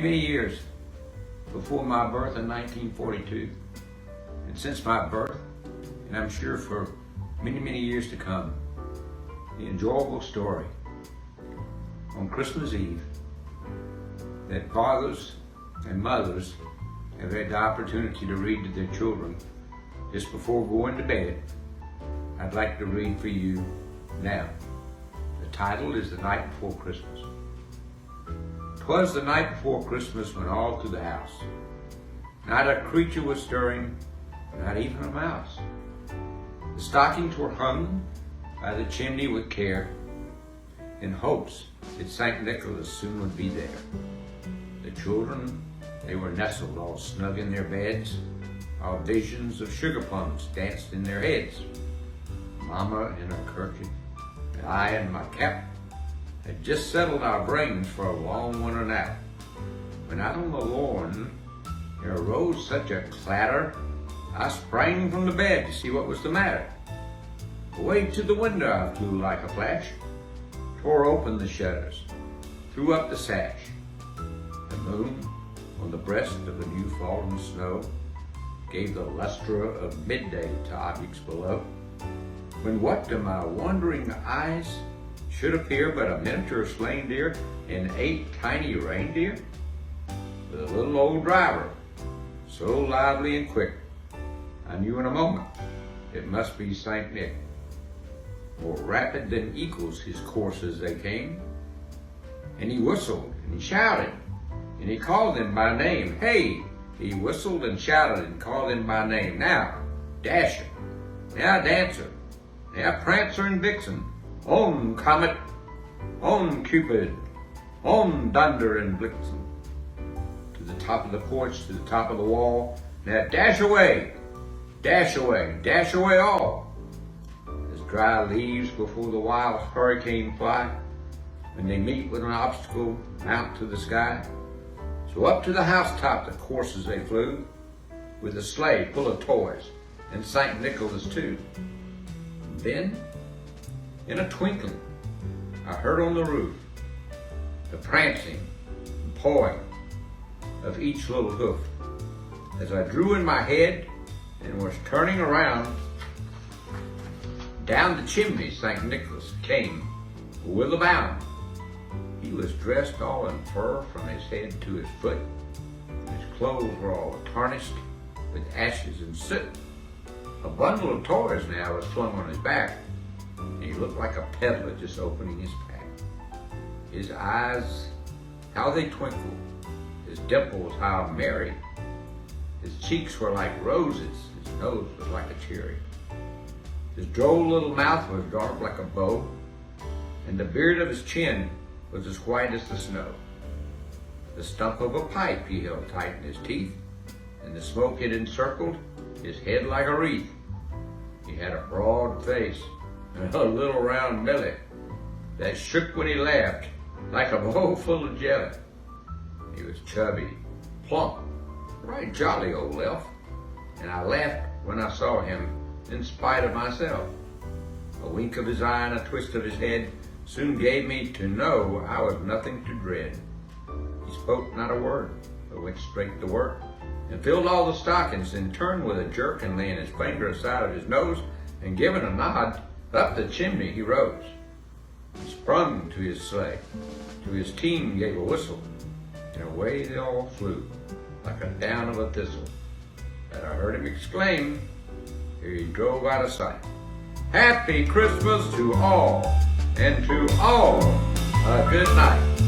many years before my birth in 1942. And since my birth, and I'm sure for many, many years to come, the enjoyable story on Christmas Eve that fathers and mothers have had the opportunity to read to their children just before going to bed, I'd like to read for you now. The title is The Night Before Christmas. 'Twas the night before Christmas when all through the house not a creature was stirring, not even a mouse. The stockings were hung by the chimney with care, in hopes that St. Nicholas soon would be there. The children, they were nestled all snug in their beds, while visions of sugar plums danced in their heads. Mama in her kerchief, and I in my cap, had just settled our brains for a long winter nap, when out on the lawn there arose such a clatter, I sprang from the bed to see what was the matter. Away to the window I flew like a flash, tore open the shutters, threw up the sash. The moon, on the breast of the new fallen snow, gave the lustre of midday to objects below, when what to my wondering eyes should appear but a miniature slain deer and 8 tiny reindeer, with a little old driver, so lively and quick, I knew in a moment it must be St. Nick. More rapid than eagles his course as they came, and he whistled and he shouted and he called them by name. Hey! He whistled and shouted and called them by name. Now, Dasher, now Dancer, now Prancer and Vixen, on Comet, on Cupid, on Dunder and Blitzen. To the top of the porch, to the top of the wall, now dash away, dash away, dash away all. As dry leaves before the wild hurricane fly, when they meet with an obstacle, mount to the sky. So up to the housetop the coursers they flew, with a sleigh full of toys, and St. Nicholas too. And then, in a twinkling, I heard on the roof the prancing and pawing of each little hoof. As I drew in my head and was turning around, down the chimney St. Nicholas came with a bound. He was dressed all in fur from his head to his foot. His clothes were all tarnished with ashes and soot. A bundle of toys now was flung on his back, and he looked like a peddler just opening his pack. His eyes, how they twinkled. His dimples, how merry. His cheeks were like roses. His nose was like a cherry. His droll little mouth was dark like a bow, and the beard of his chin was as white as the snow. The stump of a pipe he held tight in his teeth, and the smoke had encircled his head like a wreath. He had a broad face and a little round belly that shook when he laughed like a bowl full of jelly. He was chubby, plump, right jolly old elf, and I laughed when I saw him in spite of myself. A wink of his eye and a twist of his head soon gave me to know I was nothing to dread. He spoke not a word, but went straight to work, and filled all the stockings, then turned with a jerk and laying his finger aside of his nose, and giving a nod, up the chimney he rose. He sprung to his sleigh, to his team gave a whistle, and away they all flew, like a down of a thistle. That I heard him exclaim, ere he drove out of sight, Happy Christmas to all, and to all a good night.